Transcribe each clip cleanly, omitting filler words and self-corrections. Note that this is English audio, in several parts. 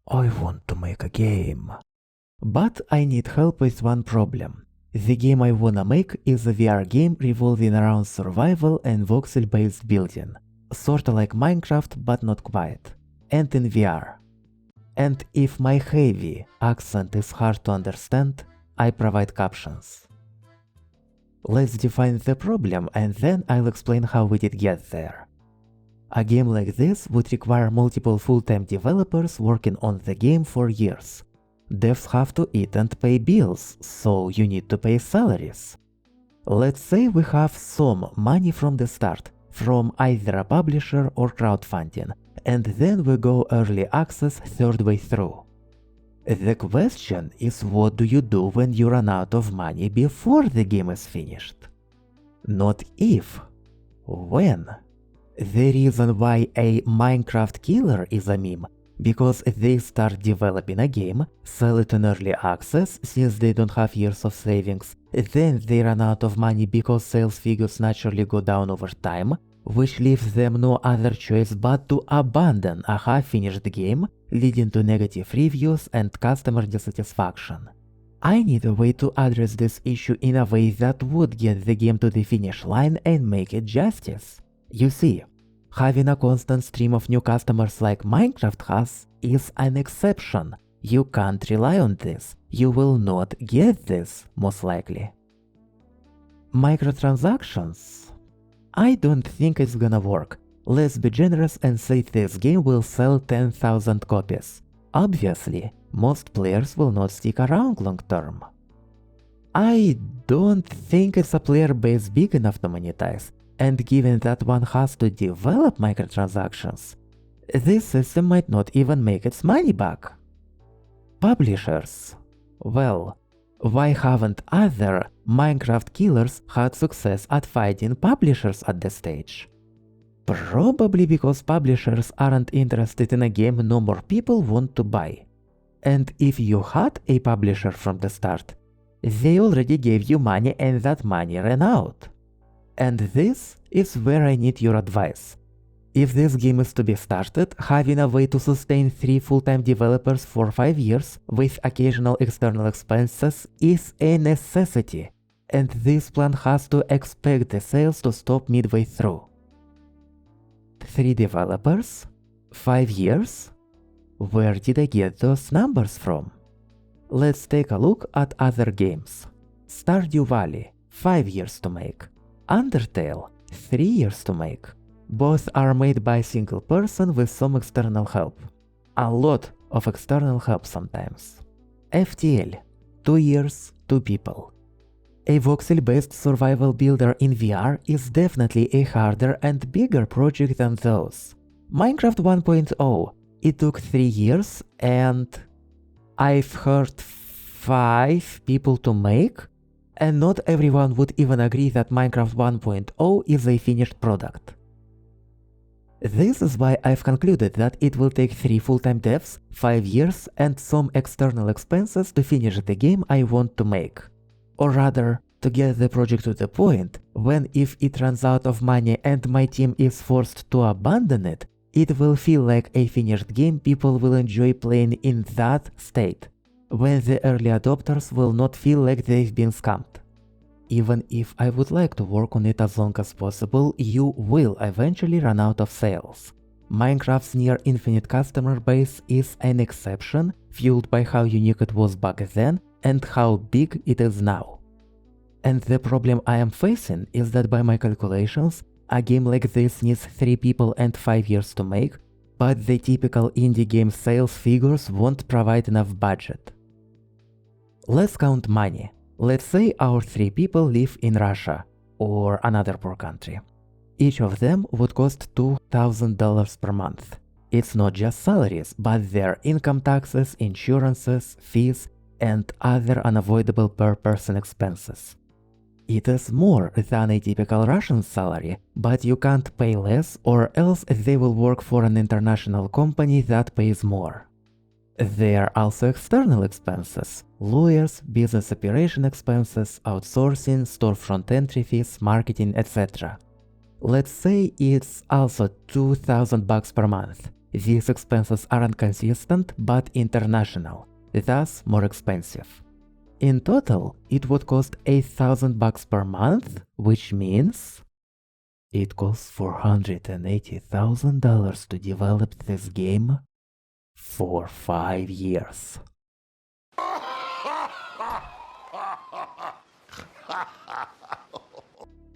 I want to make a game. But I need help with one problem. The game I wanna make is a VR game revolving around survival and voxel-based building. Sorta like Minecraft, but not quite. And in VR. And if my heavy accent is hard to understand, I provide captions. Let's define the problem and then I'll explain how we did get there. A game like this would require multiple full-time developers working on the game for years. Devs have to eat and pay bills, so you need to pay salaries. Let's say we have some money from the start, from either a publisher or crowdfunding, and then we go early access third way through. The question is, what do you do when you run out of money before the game is finished? Not if. When? The reason why a Minecraft killer is a meme, because they start developing a game, sell it in early access since they don't have years of savings, then they run out of money because sales figures naturally go down over time, which leaves them no other choice but to abandon a half-finished game, leading to negative reviews and customer dissatisfaction. I need a way to address this issue in a way that would get the game to the finish line and make it justice. You see, having a constant stream of new customers like Minecraft has is an exception. You can't rely on this. You will not get this, most likely. Microtransactions? I don't think it's gonna work. Let's be generous and say this game will sell 10,000 copies. Obviously, most players will not stick around long term. I don't think it's a player base big enough to monetize. And given that one has to develop microtransactions, this system might not even make its money back. Publishers. Well, why haven't other Minecraft killers had success at finding publishers at this stage? Probably because publishers aren't interested in a game no more people want to buy. And if you had a publisher from the start, they already gave you money and that money ran out. And this is where I need your advice. If this game is to be started, having a way to sustain 3 full-time developers for 5 years with occasional external expenses is a necessity, and this plan has to expect the sales to stop midway through. 3 developers? 5 years? Where did I get those numbers from? Let's take a look at other games. Stardew Valley, 5 years to make. Undertale, 3 years to make. Both are made by a single person with some external help. A lot of external help sometimes. FTL, 2 years, 2 people. A voxel-based survival builder in VR is definitely a harder and bigger project than those. Minecraft 1.0, it took 3 years and I've heard 5 people to make. And not everyone would even agree that Minecraft 1.0 is a finished product. This is why I've concluded that it will take 3 full-time devs, 5 years, and some external expenses to finish the game I want to make. Or rather, to get the project to the point when if it runs out of money and my team is forced to abandon it, it will feel like a finished game people will enjoy playing in that state, when the early adopters will not feel like they've been scammed. Even if I would like to work on it as long as possible, you will eventually run out of sales. Minecraft's near infinite customer base is an exception, fueled by how unique it was back then and how big it is now. And the problem I am facing is that by my calculations, a game like this needs 3 people and 5 years to make, but the typical indie game sales figures won't provide enough budget. Let's count money. Let's say our 3 people live in Russia or another poor country. Each of them would cost $2,000 per month. It's not just salaries, but their income taxes, insurances, fees, and other unavoidable per-person expenses. It is more than a typical Russian salary, but you can't pay less or else they will work for an international company that pays more. There are also external expenses: lawyers, business operation expenses, outsourcing, storefront entry fees, marketing, etc. Let's say it's also $2,000 per month. These expenses aren't consistent but international, thus more expensive. In total, it would cost $8,000 per month, which means it costs $480,000 to develop this game for 5 years.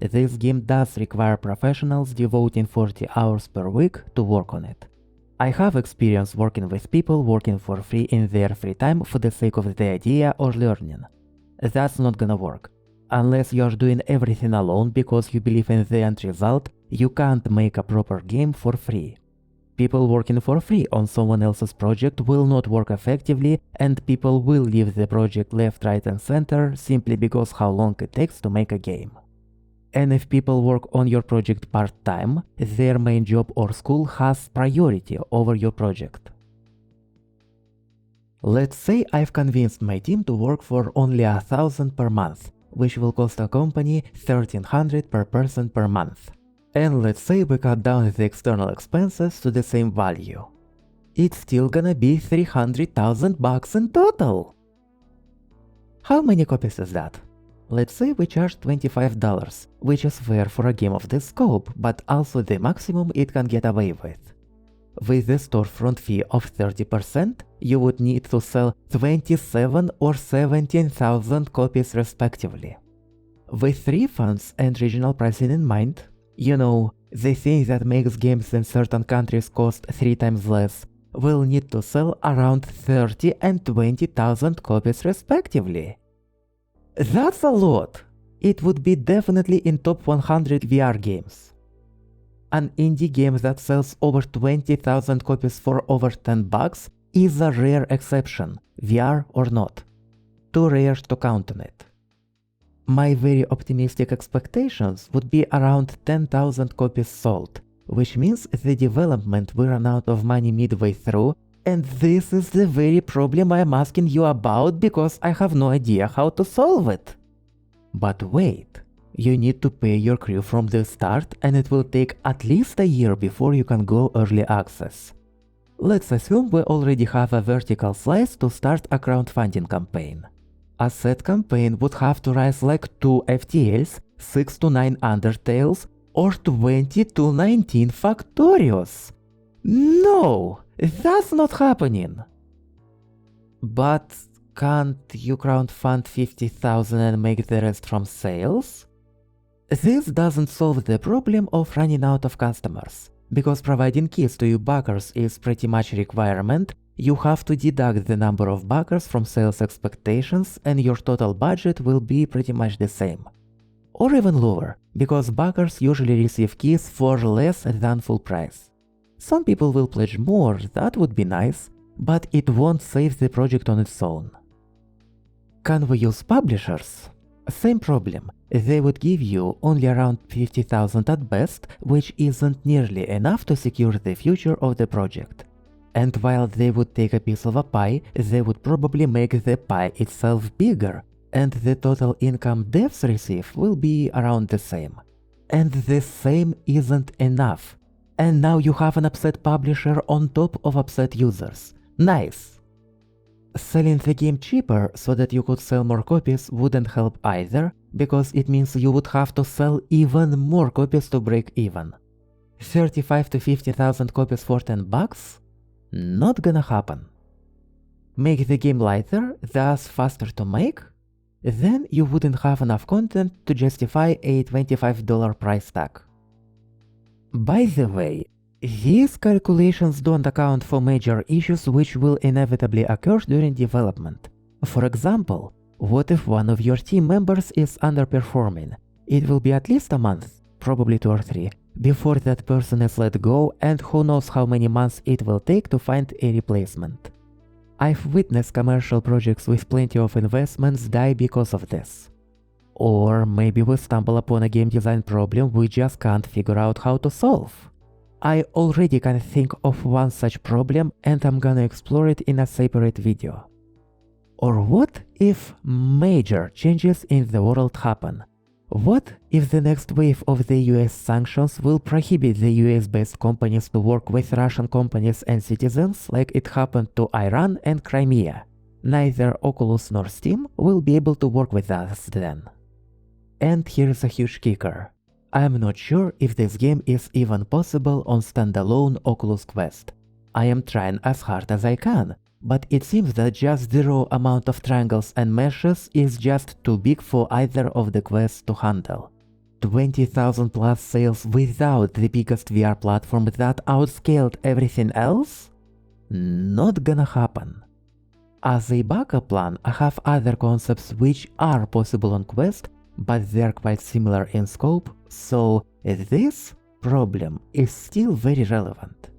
This game does require professionals devoting 40 hours per week to work on it. I have experience working with people working for free in their free time for the sake of the idea or learning. That's not gonna work. Unless you're doing everything alone because you believe in the end result, you can't make a proper game for free. People working for free on someone else's project will not work effectively, and people will leave the project left, right and center simply because how long it takes to make a game. And if people work on your project part-time, their main job or school has priority over your project. Let's say I've convinced my team to work for only $1,000 per month, which will cost a company $1,300 per person per month. And let's say we cut down the external expenses to the same value. It's still gonna be $300,000 in total. How many copies is that? Let's say we charge $25, which is fair for a game of this scope, but also the maximum it can get away with. With the storefront fee of 30%, you would need to sell 27 or 17,000 copies respectively. With refunds and regional pricing in mind, you know, the thing that makes games in certain countries cost 3 times less, will need to sell around 30 and 20,000 copies respectively. That's a lot! It would be definitely in top 100 VR games. An indie game that sells over 20,000 copies for over $10 is a rare exception, VR or not. Too rare to count on it. My very optimistic expectations would be around 10,000 copies sold, which means the development will run out of money midway through, and this is the very problem I am asking you about because I have no idea how to solve it. But wait, you need to pay your crew from the start and it will take at least a year before you can go early access. Let's assume we already have a vertical slice to start a crowdfunding campaign. A said campaign would have to rise like 2 FTLs, 6 to 9 Undertales, or 20 to 19 Factorios. No, that's not happening. But can't you crowdfund 50,000 and make the rest from sales? This doesn't solve the problem of running out of customers, because providing keys to your backers is pretty much a requirement. You have to deduct the number of backers from sales expectations and your total budget will be pretty much the same. Or even lower, because backers usually receive keys for less than full price. Some people will pledge more, that would be nice, but it won't save the project on its own. Can we use publishers? Same problem, they would give you only around 50,000 at best, which isn't nearly enough to secure the future of the project. And while they would take a piece of a pie, they would probably make the pie itself bigger, and the total income devs receive will be around the same. And the same isn't enough. And now you have an upset publisher on top of upset users. Nice! Selling the game cheaper so that you could sell more copies wouldn't help either, because it means you would have to sell even more copies to break even. 35 to 50,000 copies for $10? Not gonna happen. Make the game lighter, thus faster to make? Then you wouldn't have enough content to justify a $25 price tag. By the way, these calculations don't account for major issues which will inevitably occur during development. For example, what if one of your team members is underperforming? It will be at least a month, probably 2 or 3, before that person is let go, and who knows how many months it will take to find a replacement. I've witnessed commercial projects with plenty of investments die because of this. Or maybe we stumble upon a game design problem we just can't figure out how to solve. I already can think of one such problem and I'm gonna explore it in a separate video. Or what if major changes in the world happen? What If the next wave of the US sanctions will prohibit the US-based companies to work with Russian companies and citizens like it happened to Iran and Crimea, neither Oculus nor Steam will be able to work with us then. And here's a huge kicker. I'm not sure if this game is even possible on standalone Oculus Quest. I am trying as hard as I can, but it seems that just the raw amount of triangles and meshes is just too big for either of the quests to handle. 20,000 plus sales without the biggest VR platform that outscaled everything else? Not gonna happen. As a backup plan, I have other concepts which are possible on Quest, but they're quite similar in scope, so this problem is still very relevant.